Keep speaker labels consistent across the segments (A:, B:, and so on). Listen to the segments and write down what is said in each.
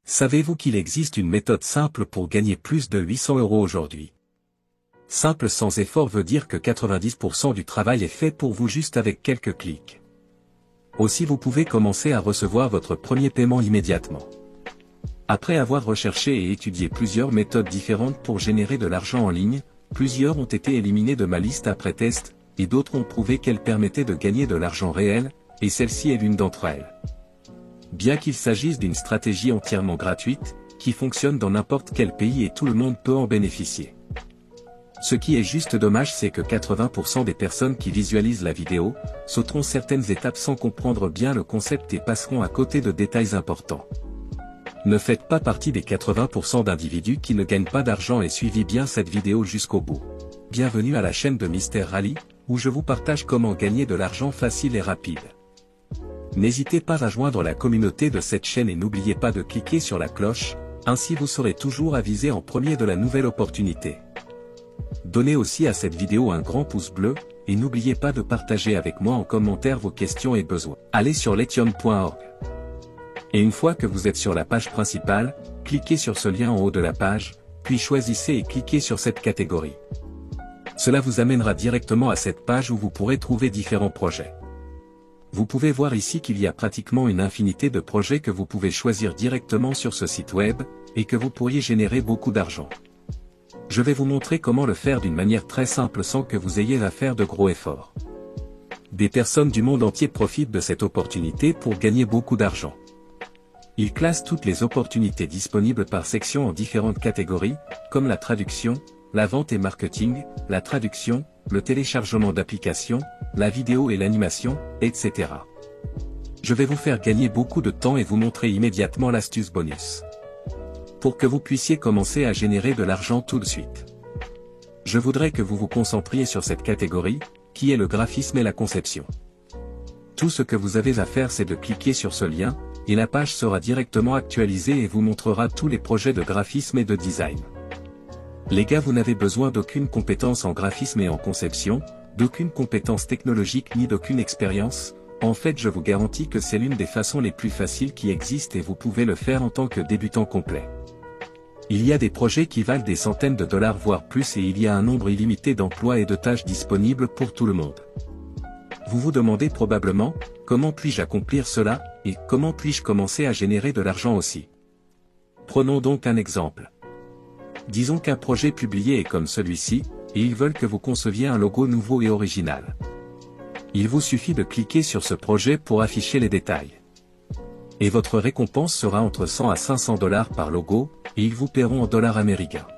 A: Savez-vous qu'il existe une méthode simple pour gagner plus de 800 € aujourd'hui? Simple sans effort veut dire que 90% du travail est fait pour vous juste avec quelques clics. Aussi vous pouvez commencer à recevoir votre premier paiement immédiatement. Après avoir recherché et étudié plusieurs méthodes différentes pour générer de l'argent en ligne, plusieurs ont été éliminées de ma liste après test, et d'autres ont prouvé qu'elles permettaient de gagner de l'argent réel, et celle-ci est l'une d'entre elles. Bien qu'il s'agisse d'une stratégie entièrement gratuite, qui fonctionne dans n'importe quel pays et tout le monde peut en bénéficier. Ce qui est juste dommage, c'est que 80% des personnes qui visualisent la vidéo, sauteront certaines étapes sans comprendre bien le concept et passeront à côté de détails importants. Ne faites pas partie des 80% d'individus qui ne gagnent pas d'argent et suivez bien cette vidéo jusqu'au bout. Bienvenue à la chaîne de Mr Rally, où je vous partage comment gagner de l'argent facile et rapide. N'hésitez pas à joindre la communauté de cette chaîne et n'oubliez pas de cliquer sur la cloche, ainsi vous serez toujours avisé en premier de la nouvelle opportunité. Donnez aussi à cette vidéo un grand pouce bleu, et n'oubliez pas de partager avec moi en commentaire vos questions et besoins. Allez sur lithium.org. Et une fois que vous êtes sur la page principale, cliquez sur ce lien en haut de la page, puis choisissez et cliquez sur cette catégorie. Cela vous amènera directement à cette page où vous pourrez trouver différents projets. Vous pouvez voir ici qu'il y a pratiquement une infinité de projets que vous pouvez choisir directement sur ce site web, et que vous pourriez générer beaucoup d'argent. Je vais vous montrer comment le faire d'une manière très simple sans que vous ayez à faire de gros efforts. Des personnes du monde entier profitent de cette opportunité pour gagner beaucoup d'argent. Ils classent toutes les opportunités disponibles par section en différentes catégories, comme la traduction, la vente et marketing, la traduction, le téléchargement d'applications, la vidéo et l'animation, etc. Je vais vous faire gagner beaucoup de temps et vous montrer immédiatement l'astuce bonus. Pour que vous puissiez commencer à générer de l'argent tout de suite. Je voudrais que vous vous concentriez sur cette catégorie, qui est le graphisme et la conception. Tout ce que vous avez à faire, c'est de cliquer sur ce lien, et la page sera directement actualisée et vous montrera tous les projets de graphisme et de design. Les gars, vous n'avez besoin d'aucune compétence en graphisme et en conception, d'aucune compétence technologique ni d'aucune expérience. En fait, je vous garantis que c'est l'une des façons les plus faciles qui existent et vous pouvez le faire en tant que débutant complet. Il y a des projets qui valent des centaines de dollars voire plus et il y a un nombre illimité d'emplois et de tâches disponibles pour tout le monde. Vous vous demandez probablement, comment puis-je accomplir cela, et comment puis-je commencer à générer de l'argent aussi? Prenons donc un exemple. Disons qu'un projet publié est comme celui-ci, et ils veulent que vous conceviez un logo nouveau et original. Il vous suffit de cliquer sur ce projet pour afficher les détails. Et votre récompense sera entre 100 à 500 dollars par logo, et ils vous paieront en dollars américains.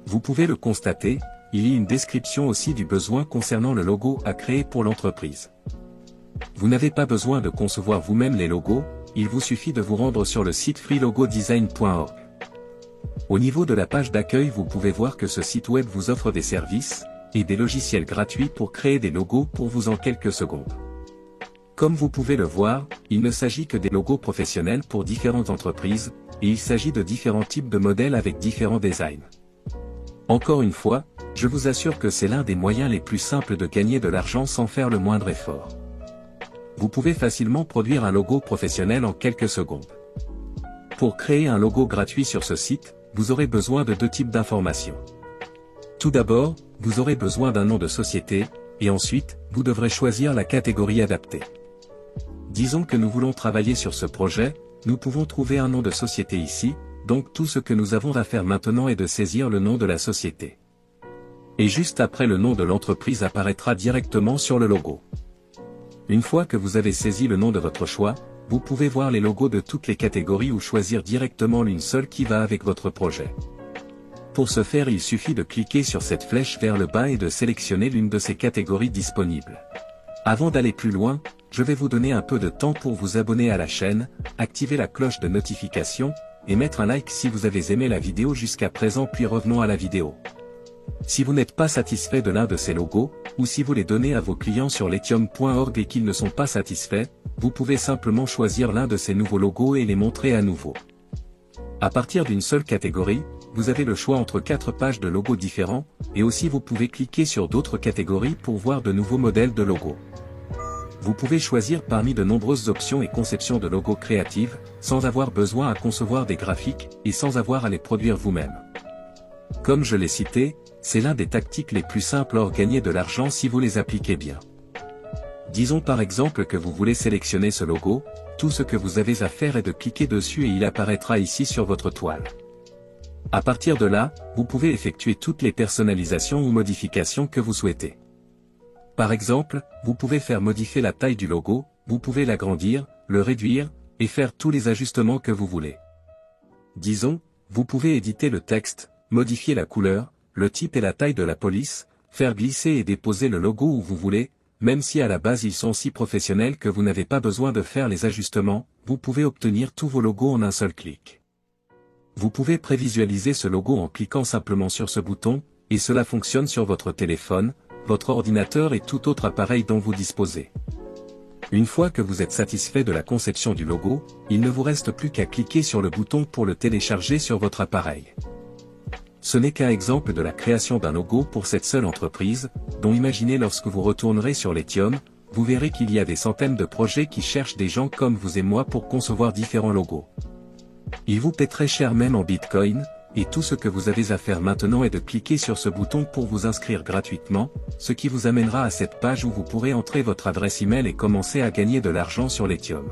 A: Vous pouvez le constater, il y a une description aussi du besoin concernant le logo à créer pour l'entreprise. Vous n'avez pas besoin de concevoir vous-même les logos, il vous suffit de vous rendre sur le site freelogodesign.org. Au niveau de la page d'accueil, vous pouvez voir que ce site web vous offre des services, et des logiciels gratuits pour créer des logos pour vous en quelques secondes. Comme vous pouvez le voir, il ne s'agit que des logos professionnels pour différentes entreprises, et il s'agit de différents types de modèles avec différents designs. Encore une fois, je vous assure que c'est l'un des moyens les plus simples de gagner de l'argent sans faire le moindre effort. Vous pouvez facilement produire un logo professionnel en quelques secondes. Pour créer un logo gratuit sur ce site, vous aurez besoin de deux types d'informations. Tout d'abord, vous aurez besoin d'un nom de société, et ensuite, vous devrez choisir la catégorie adaptée. Disons que nous voulons travailler sur ce projet, nous pouvons trouver un nom de société ici, donc tout ce que nous avons à faire maintenant est de saisir le nom de la société. Et juste après, le nom de l'entreprise apparaîtra directement sur le logo. Une fois que vous avez saisi le nom de votre choix, vous pouvez voir les logos de toutes les catégories ou choisir directement l'une seule qui va avec votre projet. Pour ce faire, il suffit de cliquer sur cette flèche vers le bas et de sélectionner l'une de ces catégories disponibles. Avant d'aller plus loin, je vais vous donner un peu de temps pour vous abonner à la chaîne, activer la cloche de notification, et mettre un like si vous avez aimé la vidéo jusqu'à présent, puis revenons à la vidéo. Si vous n'êtes pas satisfait de l'un de ces logos, ou si vous les donnez à vos clients sur lithium.org et qu'ils ne sont pas satisfaits, vous pouvez simplement choisir l'un de ces nouveaux logos et les montrer à nouveau. À partir d'une seule catégorie, vous avez le choix entre 4 pages de logos différents, et aussi vous pouvez cliquer sur d'autres catégories pour voir de nouveaux modèles de logos. Vous pouvez choisir parmi de nombreuses options et conceptions de logos créatives, sans avoir besoin à concevoir des graphiques, et sans avoir à les produire vous-même. Comme je l'ai cité, c'est l'un des tactiques les plus simples pour gagner de l'argent si vous les appliquez bien. Disons par exemple que vous voulez sélectionner ce logo, tout ce que vous avez à faire est de cliquer dessus et il apparaîtra ici sur votre toile. À partir de là, vous pouvez effectuer toutes les personnalisations ou modifications que vous souhaitez. Par exemple, vous pouvez faire modifier la taille du logo, vous pouvez l'agrandir, le réduire, et faire tous les ajustements que vous voulez. Disons, vous pouvez éditer le texte, modifier la couleur, le type et la taille de la police, faire glisser et déposer le logo où vous voulez, même si à la base ils sont si professionnels que vous n'avez pas besoin de faire les ajustements, vous pouvez obtenir tous vos logos en un seul clic. Vous pouvez prévisualiser ce logo en cliquant simplement sur ce bouton, et cela fonctionne sur votre téléphone, votre ordinateur et tout autre appareil dont vous disposez. Une fois que vous êtes satisfait de la conception du logo, il ne vous reste plus qu'à cliquer sur le bouton pour le télécharger sur votre appareil. Ce n'est qu'un exemple de la création d'un logo pour cette seule entreprise, dont imaginez lorsque vous retournerez sur Letium, vous verrez qu'il y a des centaines de projets qui cherchent des gens comme vous et moi pour concevoir différents logos. Ils vous paient très cher même en Bitcoin, et tout ce que vous avez à faire maintenant est de cliquer sur ce bouton pour vous inscrire gratuitement, ce qui vous amènera à cette page où vous pourrez entrer votre adresse email et commencer à gagner de l'argent sur Letium.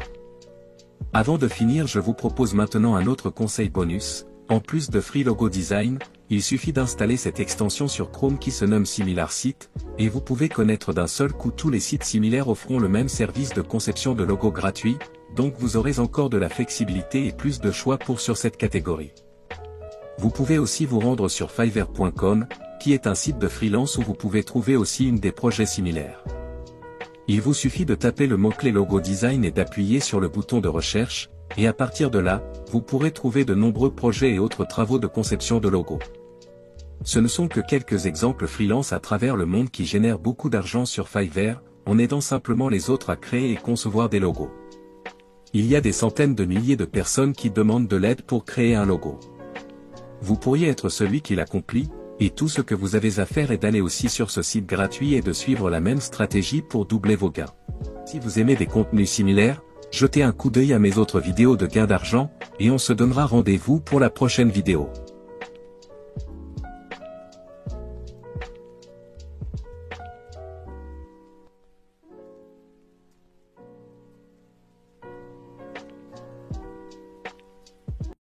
A: Avant de finir, je vous propose maintenant un autre conseil bonus. En plus de Free Logo Design, il suffit d'installer cette extension sur Chrome qui se nomme SimilarSite, et vous pouvez connaître d'un seul coup tous les sites similaires offrant le même service de conception de logos gratuit, donc vous aurez encore de la flexibilité et plus de choix sur cette catégorie. Vous pouvez aussi vous rendre sur Fiverr.com, qui est un site de freelance où vous pouvez trouver aussi des projets similaires. Il vous suffit de taper le mot-clé Logo Design et d'appuyer sur le bouton de recherche, et à partir de là, vous pourrez trouver de nombreux projets et autres travaux de conception de logos. Ce ne sont que quelques exemples freelance à travers le monde qui génèrent beaucoup d'argent sur Fiverr, en aidant simplement les autres à créer et concevoir des logos. Il y a des centaines de milliers de personnes qui demandent de l'aide pour créer un logo. Vous pourriez être celui qui l'accomplit, et tout ce que vous avez à faire est d'aller aussi sur ce site gratuit et de suivre la même stratégie pour doubler vos gains. Si vous aimez des contenus similaires, jetez un coup d'œil à mes autres vidéos de gains d'argent, et on se donnera rendez-vous pour la prochaine vidéo.